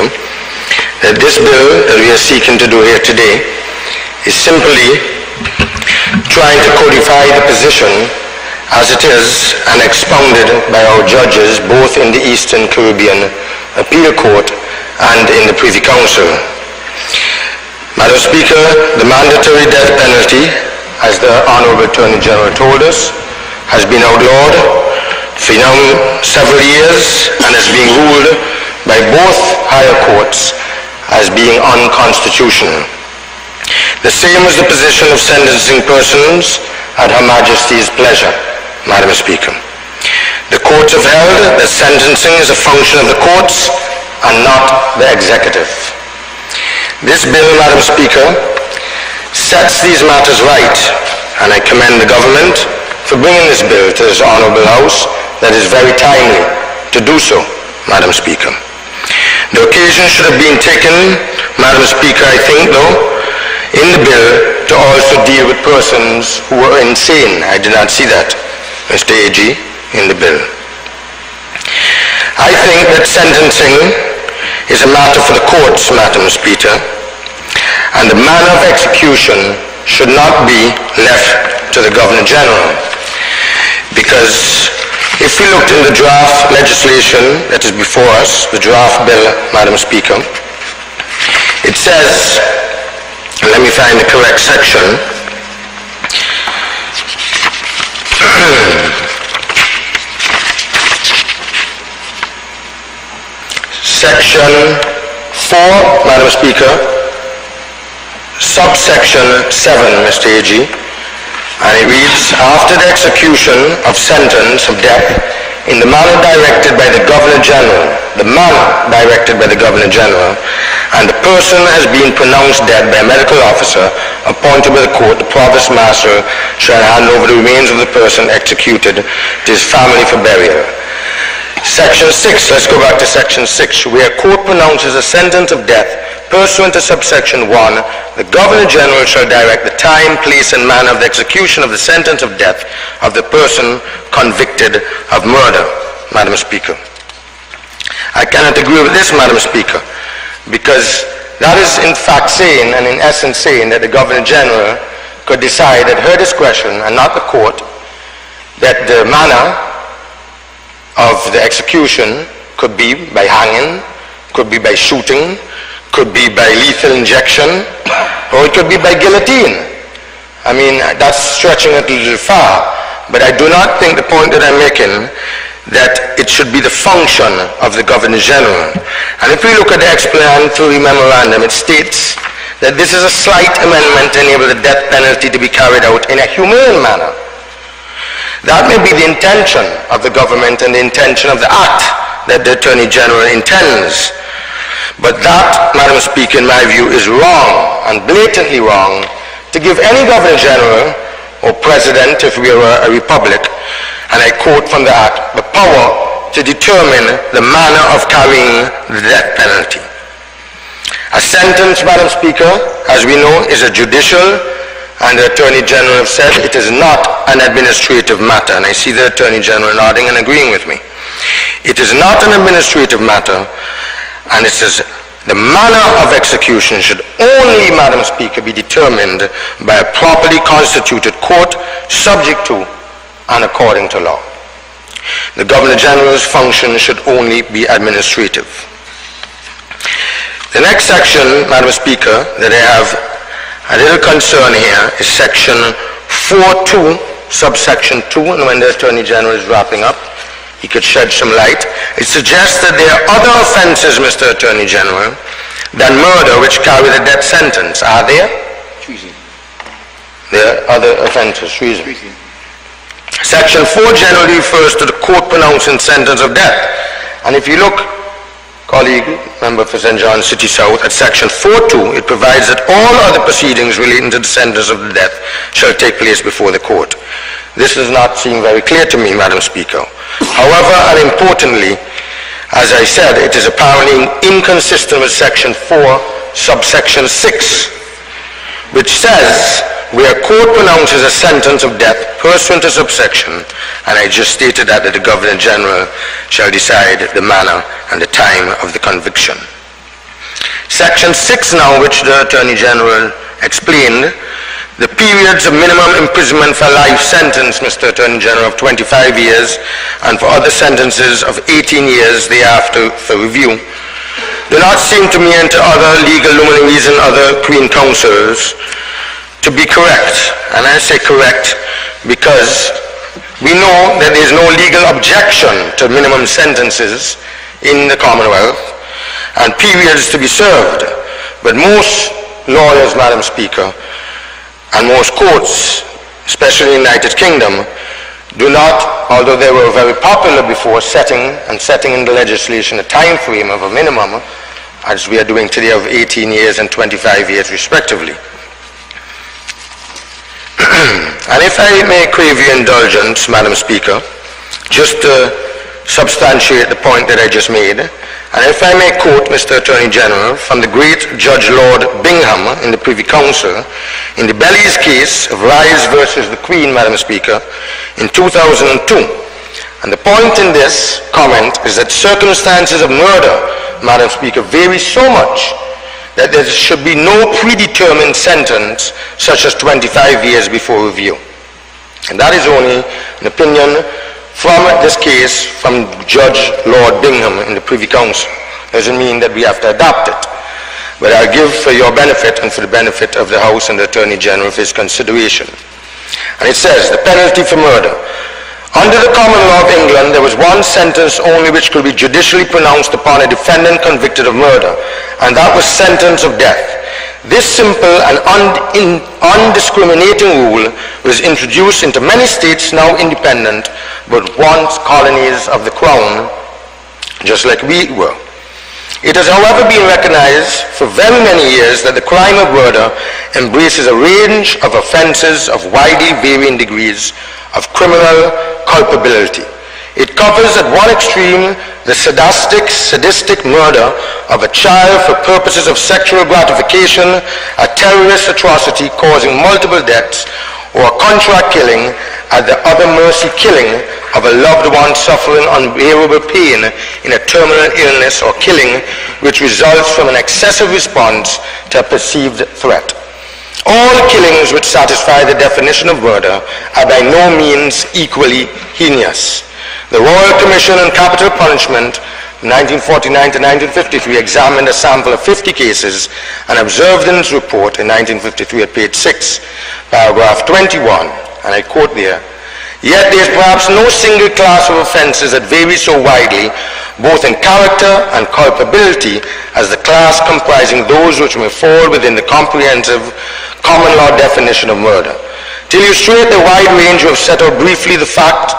that this bill that we are seeking to do here today is simply trying to codify the position as it is and expounded by our judges both in the Eastern Caribbean Appeal Court and in the Privy Council. Madam Speaker, the mandatory death penalty, as the Honorable Attorney General told us, has been outlawed for now several years and is being ruled by both higher courts as being unconstitutional. The same was the position of sentencing persons at Her Majesty's pleasure, Madam Speaker. The courts have held that sentencing is a function of the courts and not the executive. This bill, Madam Speaker, sets these matters right, and I commend the government for bringing this bill to this Honourable House that is very timely to do so, Madam Speaker. The occasion should have been taken, Madam Speaker, I think, though, in the bill to also deal with persons who were insane. I did not see that, Mr. AG, in the bill. I think that sentencing is a matter for the courts, Madam Speaker, and the manner of execution should not be left to the Governor General, because if we looked in the draft legislation that is before us, the draft bill, Madam Speaker, it says, let me find the correct section, Section 4, Madam Speaker, subsection 7, Mr. AG, and it reads, after the execution of sentence of death in the manner directed by the Governor General, and the person has been pronounced dead by a medical officer appointed by the court, the Provost Marshal shall hand over the remains of the person executed to his family for burial. Section 6, let's go back to Section 6, where a court pronounces a sentence of death pursuant to subsection 1, the Governor General shall direct the time, place, and manner of the execution of the sentence of death of the person convicted of murder, Madam Speaker. I cannot agree with this, Madam Speaker, because that is in fact saying, and in essence saying, that the Governor General could decide at her discretion, and not the court, that the manner of the execution could be by hanging, could be by shooting, could be by lethal injection, or it could be by guillotine. I mean, that's stretching it a little far, but I do not think the point that I'm making that it should be the function of the Governor General. And if we look at the explanatory memorandum, it states that this is a slight amendment to enable the death penalty to be carried out in a humane manner. That may be the intention of the government and the intention of the act that the Attorney General intends. But that, Madam Speaker, in my view, is wrong, and blatantly wrong, to give any Governor General or President, if we were a republic, and I quote from the act, the power to determine the manner of carrying the death penalty. A sentence, Madam Speaker, as we know, is a judicial, and the Attorney General have said it is not an administrative matter, and I see the Attorney General nodding and agreeing with me. It is not an administrative matter, and it says the manner of execution should only, Madam Speaker, be determined by a properly constituted court, subject to and according to law. The Governor General's function should only be administrative. The next section, Madam Speaker, that I have a little concern here is section 4.2, subsection 2, and when the Attorney General is wrapping up, he could shed some light. It suggests that there are other offenses, Mr. Attorney General, than murder which carry the death sentence. Are there? Treason. There are other offenses, treason. Section 4 generally refers to the court pronouncing sentence of death. And if you look, colleague, member for St. John's City South, at section 4.2, it provides that all other proceedings relating to the sentence of the death shall take place before the court. This does not seem very clear to me, Madam Speaker. However, and importantly, as I said, it is apparently inconsistent with section 4, subsection 6, which says, where a court pronounces a sentence of death pursuant to subsection, and I just stated that the Governor General shall decide the manner and the time of the conviction. Section 6 now, which the Attorney General explained, the periods of minimum imprisonment for life sentence, Mr. Attorney General, of 25 years, and for other sentences of 18 years thereafter for review, do not seem to me and to other legal luminaries and other Queen Counsels to be correct. And I say correct because we know that there is no legal objection to minimum sentences in the Commonwealth and periods to be served. But most lawyers, Madam Speaker, and most courts, especially in the United Kingdom, do not, although they were very popular before, setting in the legislation a time frame of a minimum, as we are doing today, of 18 years and 25 years respectively. And if I may crave your indulgence, Madam Speaker, just to substantiate the point that I just made, and if I may quote Mr. Attorney General from the great Judge Lord Bingham in the Privy Council in the Bellies case of Rise versus the Queen, Madam Speaker, in 2002. And the point in this comment is that circumstances of murder, Madam Speaker, vary so much that there should be no predetermined sentence such as 25 years before review. And that is only an opinion from this case from Judge Lord Bingham in the Privy Council. Doesn't mean that we have to adopt it. But I'll give for your benefit and for the benefit of the House and the Attorney General for his consideration. And it says, the penalty for murder. Under the common law of England, there was one sentence only which could be judicially pronounced upon a defendant convicted of murder, and that was sentence of death. This simple and undiscriminating rule was introduced into many states now independent, but once colonies of the Crown, just like we were. It has, however, been recognized for very many years that the crime of murder embraces a range of offenses of widely varying degrees of criminal culpability. It covers at one extreme the sadistic murder of a child for purposes of sexual gratification, a terrorist atrocity causing multiple deaths, or a contract killing, at the other mercy killing of a loved one suffering unbearable pain in a terminal illness, or killing which results from an excessive response to a perceived threat. All killings which satisfy the definition of murder are by no means equally heinous. The Royal Commission on Capital Punishment, 1949 to 1953, examined a sample of 50 cases and observed in its report in 1953 at page 6, paragraph 21, and I quote there, "Yet there is perhaps no single class of offences that vary so widely, both in character and culpability, as the class comprising those which may fall within the comprehensive common law definition of murder. To illustrate the wide range, we have set out briefly the fact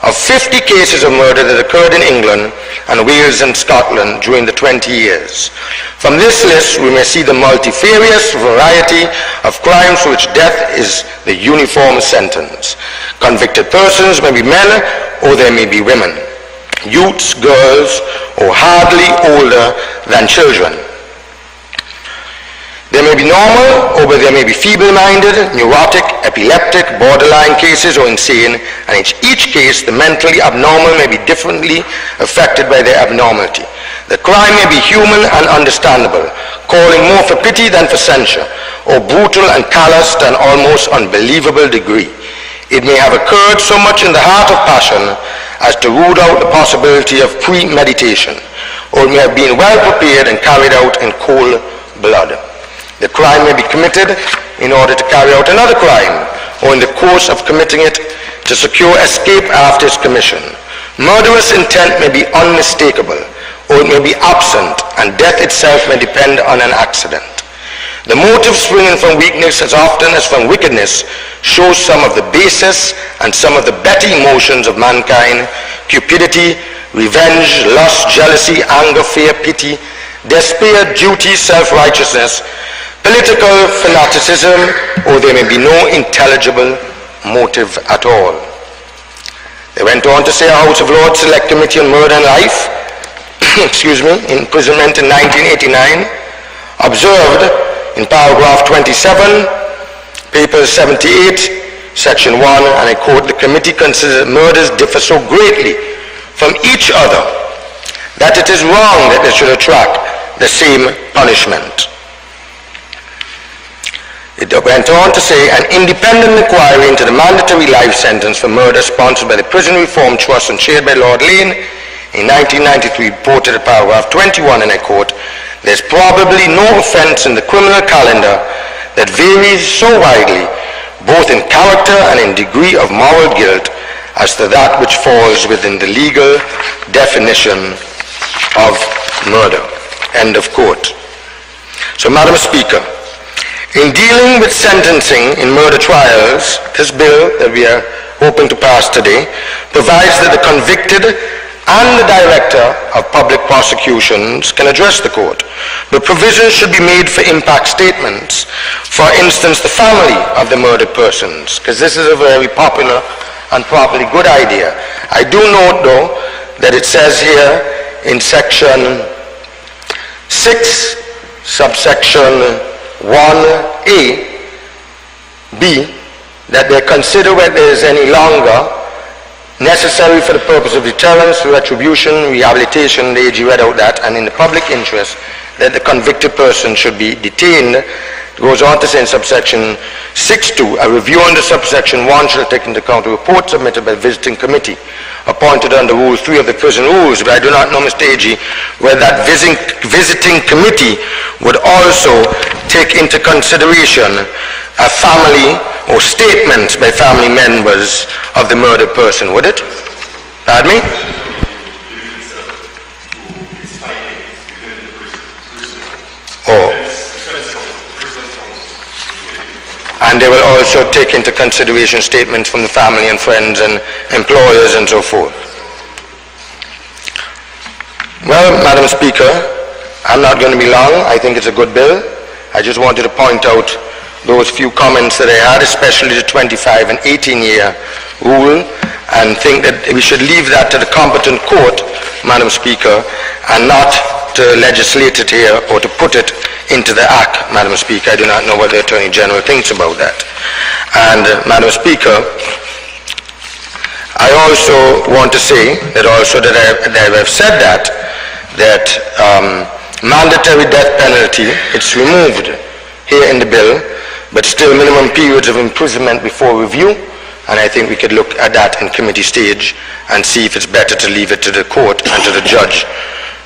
of 50 cases of murder that occurred in England and Wales and Scotland during the 20 years. From this list, we may see the multifarious variety of crimes for which death is the uniform sentence. Convicted persons may be men or they may be women, youths, girls, or hardly older than children. They may be normal, or they may be feeble-minded, neurotic, epileptic, borderline cases, or insane, and in each case, the mentally abnormal may be differently affected by their abnormality. The crime may be human and understandable, calling more for pity than for censure, or brutal and callous to an almost unbelievable degree. It may have occurred so much in the heart of passion as to root out the possibility of premeditation, or it may have been well prepared and carried out in cold blood. The crime may be committed in order to carry out another crime, or in the course of committing it to secure escape after its commission. Murderous intent may be unmistakable, or it may be absent, and death itself may depend on an accident. The motive springing from weakness as often as from wickedness shows some of the basest and some of the better emotions of mankind: cupidity, revenge, lust, jealousy, anger, fear, pity, despair, duty, self-righteousness, political fanaticism, or there may be no intelligible motive at all. They went on to say, a House of Lords Select Committee on Murder and Life, imprisonment in 1989, observed in paragraph 27, paper 78, section 1, and I quote, "The committee considers murders differ so greatly from each other that it is wrong that they should attract the same punishment. It went on to say, an independent inquiry into the mandatory life sentence for murder sponsored by the Prison Reform Trust and chaired by Lord Lane in 1993 reported at paragraph 21, and I quote, "There's probably no offense in the criminal calendar that varies so widely, both in character and in degree of moral guilt, as to that which falls within the legal definition of murder." End of quote. So, Madam Speaker, in dealing with sentencing in murder trials, this bill that we are hoping to pass today provides that the convicted and the director of public prosecutions can address the court. But provisions should be made for impact statements. For instance, the family of the murdered persons, because this is a very popular and probably good idea. I do note, though, that it says here in section 6, subsection 1A, B, that they consider whether there is any longer necessary for the purpose of deterrence, retribution, rehabilitation, the AG read out that, and in the public interest, that the convicted person should be detained. It goes on to say in subsection 6.2, a review under subsection 1 shall take into account a report submitted by the visiting committee appointed under Rule 3 of the prison rules. But I do not know, Mr. AG, whether that visiting committee would also take into consideration a family or statements by family members of the murdered person, would it? Pardon me? Oh. And they will also take into consideration statements from the family and friends and employers and so forth. Well, Madam Speaker, I'm not going to be long. I think it's a good bill. I just wanted to point out those few comments that I had, especially the 25 and 18-year rule, and think that we should leave that to the competent court, Madam Speaker, and not to legislate it here or to put it into the Act, Madam Speaker. I do not know what the Attorney General thinks about that. And, Madam Speaker, I also want to say that I've said that mandatory death penalty, it's removed here in the bill, but still minimum periods of imprisonment before review, and I think we could look at that in committee stage and see if it's better to leave it to the court and to the judge,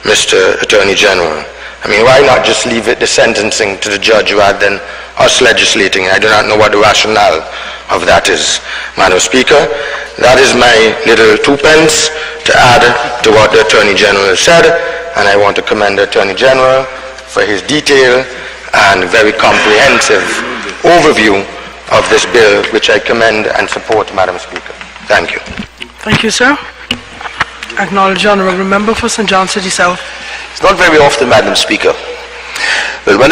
Mr. Attorney General. I mean, why not just leave it, the sentencing, to the judge rather than us legislating? I do not know what the rationale of that is. Madam Speaker, that is my little 2 pence to add to what the Attorney General said, and I want to commend the Attorney General for his detailed and very comprehensive overview of this bill, which I commend and support, Madam Speaker. Thank you. Thank you, sir. Acknowledge honourable member for St. John City South. It's not very often, Madam Speaker, but when